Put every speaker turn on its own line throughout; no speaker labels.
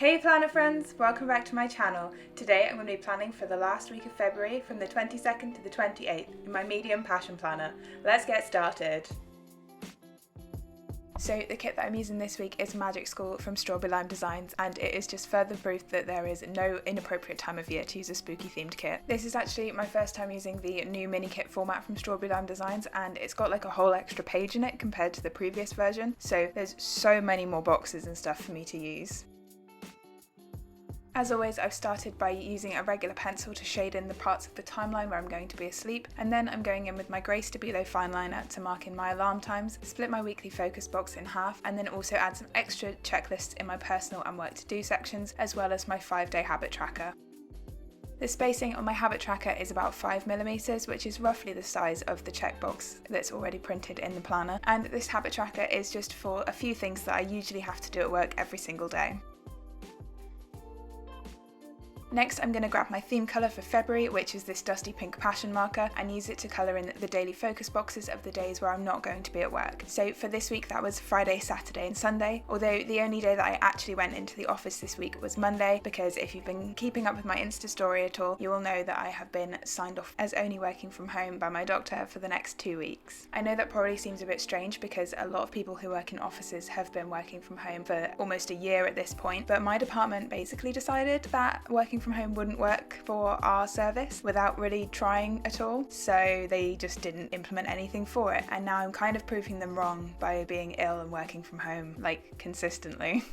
Hey planner friends, welcome back to my channel. Today I'm going to be planning for the last week of February from the 22nd to the 28th in my medium passion planner. Let's get started. So the kit that I'm using this week is Magic School from Strawberry Lime Designs, and it is just further proof that there is no inappropriate time of year to use a spooky themed kit. This is actually my first time using the new mini kit format from Strawberry Lime Designs, and it's got like a whole extra page in it compared to the previous version, so there's so many more boxes and stuff for me to use. As always, I've started by using a regular pencil to shade in the parts of the timeline where I'm going to be asleep, and then I'm going in with my Grey Stabilo fine liner to mark in my alarm times, split my weekly focus box in half, and then also add some extra checklists in my personal and work to do sections, as well as my 5-day habit tracker. The spacing on my habit tracker is about 5mm, which is roughly the size of the checkbox that's already printed in the planner, and this habit tracker is just for a few things that I usually have to do at work every single day. Next, I'm going to grab my theme colour for February, which is this dusty pink passion marker, and use it to colour in the daily focus boxes of the days where I'm not going to be at work. So for this week that was Friday, Saturday and Sunday, although the only day that I actually went into the office this week was Monday, because if you've been keeping up with my Insta story at all, you will know that I have been signed off as only working from home by my doctor for the next 2 weeks. I know that probably seems a bit strange because a lot of people who work in offices have been working from home for almost a year at this point, but my department basically decided that working from home wouldn't work for our service without really trying at all, so they just didn't implement anything for it, and now I'm kind of proving them wrong by being ill and working from home like consistently.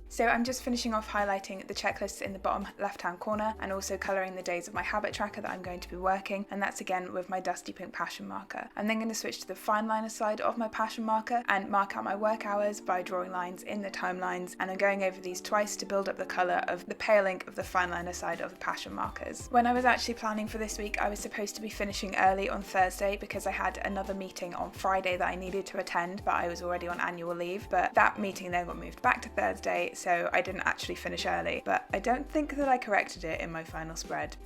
So I'm just finishing off highlighting the checklists in the bottom left hand corner and also colouring the days of my habit tracker that I'm going to be working, and that's again with my dusty pink passion marker. I'm then going to switch to the fine liner side of my passion marker and mark out my work hours by drawing lines in the timelines, and I'm going over these twice to build up the colour of the pale ink of the fine liner side of the passion markers. When I was actually planning for this week, I was supposed to be finishing early on Thursday because I had another meeting on Friday that I needed to attend, but I was already on annual leave, but that meeting then got moved back to Thursday, so I didn't actually finish early, but I don't think that I corrected it in my final spread.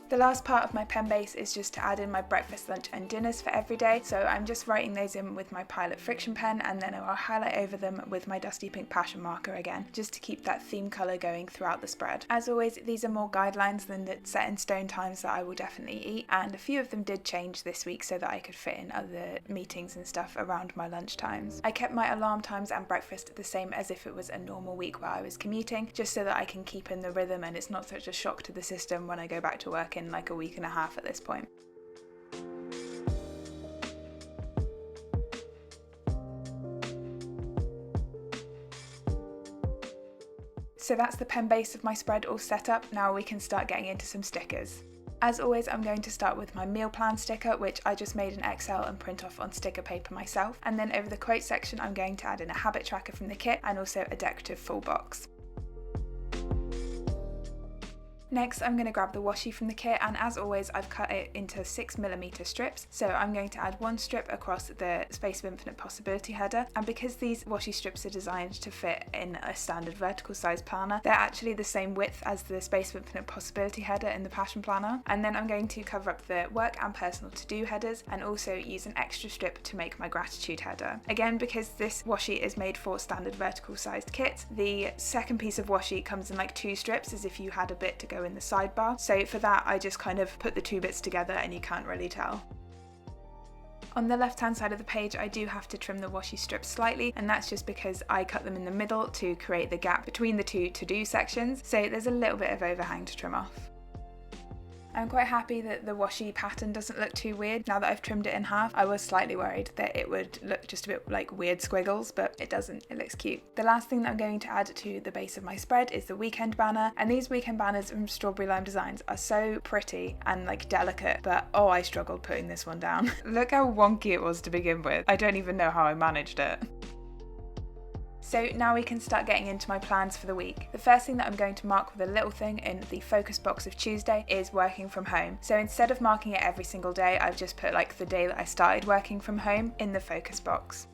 The last part of my pen base is just to add in my breakfast, lunch and dinners for every day, so I'm just writing those in with my Pilot friction pen, and then I'll highlight over them with my dusty pink passion marker again, just to keep that theme colour going throughout the spread. As always, these are more guidelines than the set in stone times that I will definitely eat, and a few of them did change this week so that I could fit in other meetings and stuff around my lunch times. I kept my alarm times and breakfast the same as if it was a normal week where I was commuting, just so that I can keep in the rhythm and it's not such a shock to the system when I go back to work in like a week and a half at this point. So that's the pen base of my spread all set up. Now we can start getting into some stickers. As always, I'm going to start with my meal plan sticker, which I just made in Excel and print off on sticker paper myself, and then over the quote section I'm going to add in a habit tracker from the kit and also a decorative full box. Next, I'm going to grab the washi from the kit, and as always I've cut it into 6mm strips, so I'm going to add one strip across the Space of Infinite Possibility header, and because these washi strips are designed to fit in a standard vertical size planner, they're actually the same width as the Space of Infinite Possibility header in the Passion Planner. And then I'm going to cover up the work and personal to-do headers and also use an extra strip to make my gratitude header. Again, because this washi is made for standard vertical sized kits, the second piece of washi comes in like 2 strips as if you had a bit to go in the sidebar, so for that I just kind of put the 2 bits together and you can't really tell. On the left hand side of the page I do have to trim the washi strips slightly, and that's just because I cut them in the middle to create the gap between the 2 to-do sections, so there's a little bit of overhang to trim off. I'm quite happy that the washi pattern doesn't look too weird now that I've trimmed it in half. I was slightly worried that it would look just a bit like weird squiggles, but it doesn't, it looks cute. The last thing that I'm going to add to the base of my spread is the weekend banner, and these weekend banners from Strawberry Lime Designs are so pretty and like delicate, but oh, I struggled putting this one down. Look how wonky it was to begin with. I don't even know how I managed it. So now we can start getting into my plans for the week. The first thing that I'm going to mark with a little thing in the focus box of Tuesday is working from home. So instead of marking it every single day, I've just put like the day that I started working from home in the focus box.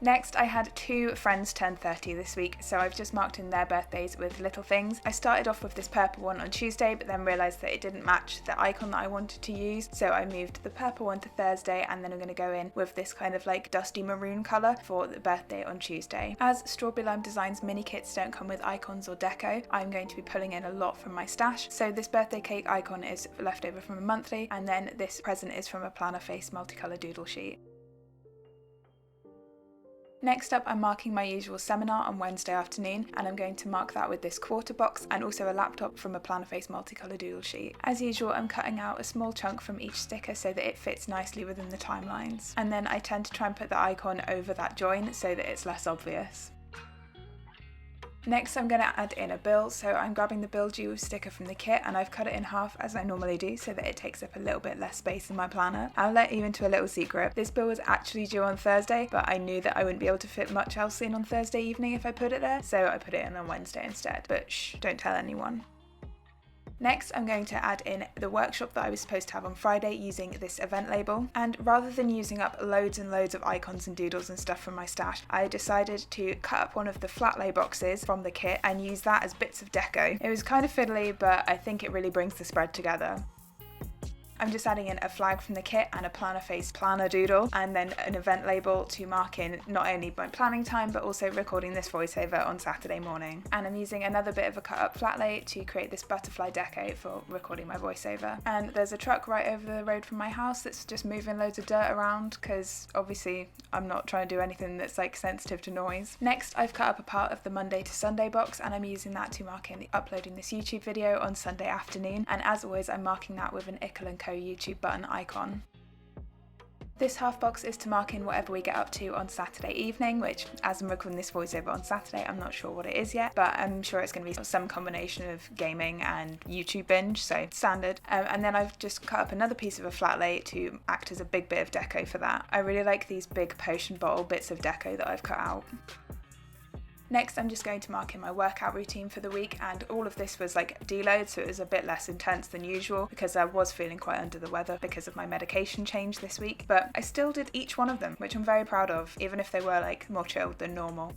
Next, I had 2 friends turn 30 this week, so I've just marked in their birthdays with little things. I started off with this purple one on Tuesday, but then realised that it didn't match the icon that I wanted to use, so I moved the purple one to Thursday, and then I'm going to go in with this kind of like dusty maroon colour for the birthday on Tuesday. As Strawberry Lime Designs mini kits don't come with icons or deco, I'm going to be pulling in a lot from my stash. So this birthday cake icon is left over from a monthly, and then this present is from a planner face multicolour doodle sheet. Next up, I'm marking my usual seminar on Wednesday afternoon, and I'm going to mark that with this quarter box and also a laptop from a planner face multicolour doodle sheet. As usual, I'm cutting out a small chunk from each sticker so that it fits nicely within the timelines. And then I tend to try and put the icon over that join so that it's less obvious. Next, I'm going to add in a bill, so I'm grabbing the bill due sticker from the kit and I've cut it in half as I normally do so that it takes up a little bit less space in my planner. I'll let you into a little secret. This bill was actually due on Thursday, but I knew that I wouldn't be able to fit much else in on Thursday evening if I put it there, so I put it in on Wednesday instead. But shh, don't tell anyone. Next, I'm going to add in the workshop that I was supposed to have on Friday using this event label. And rather than using up loads and loads of icons and doodles and stuff from my stash, I decided to cut up one of the flat lay boxes from the kit and use that as bits of deco. It was kind of fiddly, but I think it really brings the spread together. I'm just adding in a flag from the kit and a planner face planner doodle, and then an event label to mark in not only my planning time but also recording this voiceover on Saturday morning. And I'm using another bit of a cut up flat lay to create this butterfly deco for recording my voiceover. And there's a truck right over the road from my house that's just moving loads of dirt around because obviously I'm not trying to do anything that's like sensitive to noise. Next, I've cut up a part of the Monday to Sunday box and I'm using that to mark in uploading this YouTube video on Sunday afternoon, and as always I'm marking that with an Ickle & Co YouTube button icon. This half box is to mark in whatever we get up to on Saturday evening, which as I'm recording this voiceover on Saturday, I'm not sure what it is yet, but I'm sure it's going to be some combination of gaming and YouTube binge, so standard. And then I've just cut up another piece of a flat lay to act as a big bit of deco for that. I really like these big potion bottle bits of deco that I've cut out. Next, I'm just going to mark in my workout routine for the week, and all of this was like deload, so it was a bit less intense than usual because I was feeling quite under the weather because of my medication change this week, but I still did each one of them, which I'm very proud of, even if they were like more chilled than normal.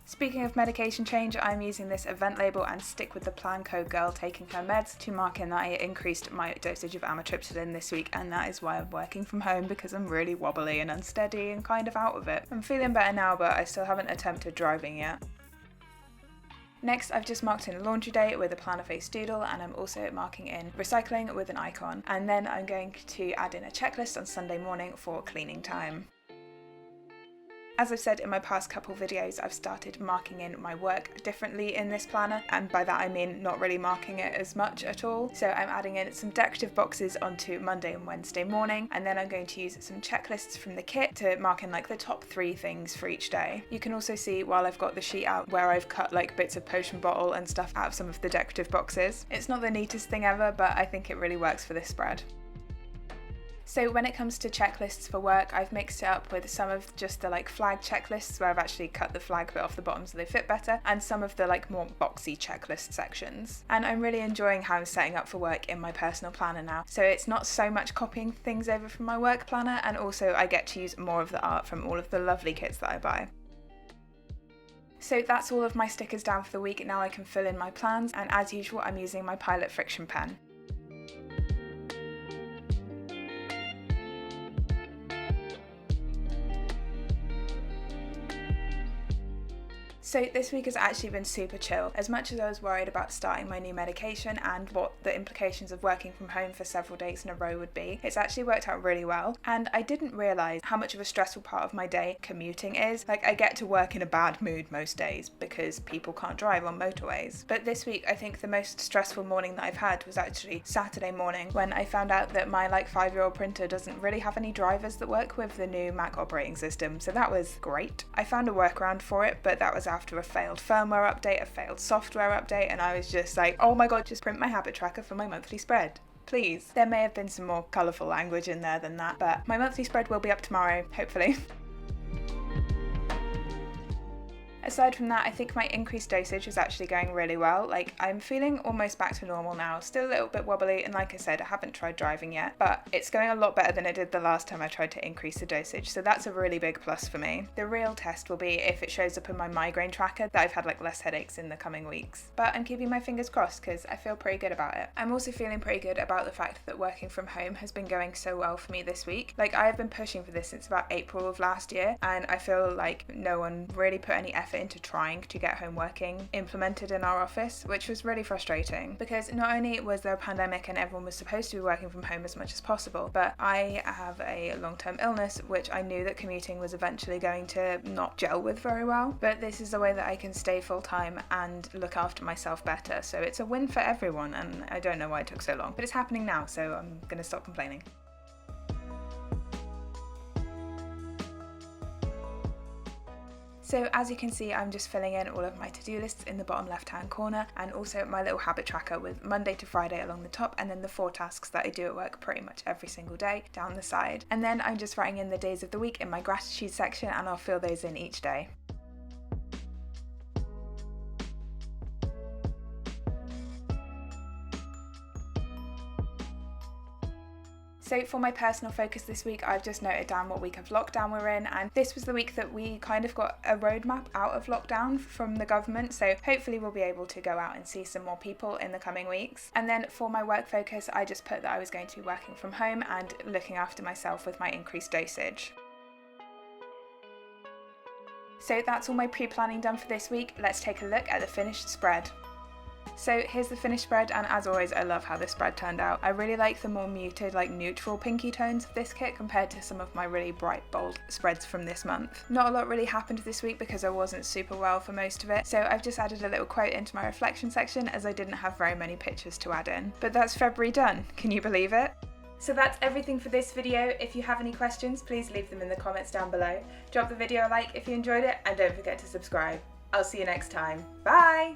Speaking of medication change, I'm using this event label and stick with the Plan Code girl taking her meds to mark in that I increased my dosage of amitriptyline this week, and that is why I'm working from home because I'm really wobbly and unsteady and kind of out of it. I'm feeling better now, but I still haven't attempted driving yet. Next, I've just marked in laundry day with a planner face doodle, and I'm also marking in recycling with an icon, and then I'm going to add in a checklist on Sunday morning for cleaning time. As I've said in my past couple videos, I've started marking in my work differently in this planner, and by that I mean not really marking it as much at all. So I'm adding in some decorative boxes onto Monday and Wednesday morning, and then I'm going to use some checklists from the kit to mark in like the top 3 things for each day. You can also see while I've got the sheet out where I've cut like bits of potion bottle and stuff out of some of the decorative boxes. It's not the neatest thing ever, but I think it really works for this spread. So when it comes to checklists for work, I've mixed it up with some of just the like flag checklists where I've actually cut the flag bit off the bottom so they fit better, and some of the like more boxy checklist sections. And I'm really enjoying how I'm setting up for work in my personal planner now. So it's not so much copying things over from my work planner, and also I get to use more of the art from all of the lovely kits that I buy. So that's all of my stickers down for the week. Now I can fill in my plans, and as usual I'm using my Pilot Friction pen. So this week has actually been super chill. As much as I was worried about starting my new medication and what the implications of working from home for several days in a row would be, it's actually worked out really well. And I didn't realise how much of a stressful part of my day commuting is. Like, I get to work in a bad mood most days because people can't drive on motorways. But this week I think the most stressful morning that I've had was actually Saturday morning when I found out that my like 5-year-old printer doesn't really have any drivers that work with the new Mac operating system. So that was great. I found a workaround for it, but that was after a failed firmware update, a failed software update, and I was just like, oh my god, just print my habit tracker for my monthly spread. Please. There may have been some more colourful language in there than that, but my monthly spread will be up tomorrow, hopefully. Aside from that, I think my increased dosage is actually going really well. Like, I'm feeling almost back to normal now, still a little bit wobbly, and like I said, I haven't tried driving yet, but it's going a lot better than it did the last time I tried to increase the dosage, so that's a really big plus for me. The real test will be if it shows up in my migraine tracker that I've had like less headaches in the coming weeks. But I'm keeping my fingers crossed because I feel pretty good about it. I'm also feeling pretty good about the fact that working from home has been going so well for me this week. Like, I have been pushing for this since about April of last year, and I feel like no one really put any effort into trying to get home working implemented in our office, which was really frustrating because not only was there a pandemic and everyone was supposed to be working from home as much as possible, but I have a long-term illness which I knew that commuting was eventually going to not gel with very well, but this is a way that I can stay full-time and look after myself better, so it's a win for everyone, and I don't know why it took so long, but it's happening now, so I'm gonna stop complaining. So as you can see, I'm just filling in all of my to-do lists in the bottom left-hand corner, and also my little habit tracker with Monday to Friday along the top, and then the 4 tasks that I do at work pretty much every single day down the side. And then I'm just writing in the days of the week in my gratitude section, and I'll fill those in each day. So for my personal focus this week, I've just noted down what week of lockdown we're in, and this was the week that we kind of got a roadmap out of lockdown from the government, so hopefully we'll be able to go out and see some more people in the coming weeks. And then for my work focus, I just put that I was going to be working from home and looking after myself with my increased dosage. So that's all my pre-planning done for this week. Let's take a look at the finished spread. So here's the finished spread, and as always I love how this spread turned out. I really like the more muted, like neutral pinky tones of this kit compared to some of my really bright bold spreads from this month. Not a lot really happened this week because I wasn't super well for most of it, so I've just added a little quote into my reflection section as I didn't have very many pictures to add in. But that's February done, can you believe it? So that's everything for this video. If you have any questions, please leave them in the comments down below. Drop the video a like if you enjoyed it, and don't forget to subscribe. I'll see you next time. Bye!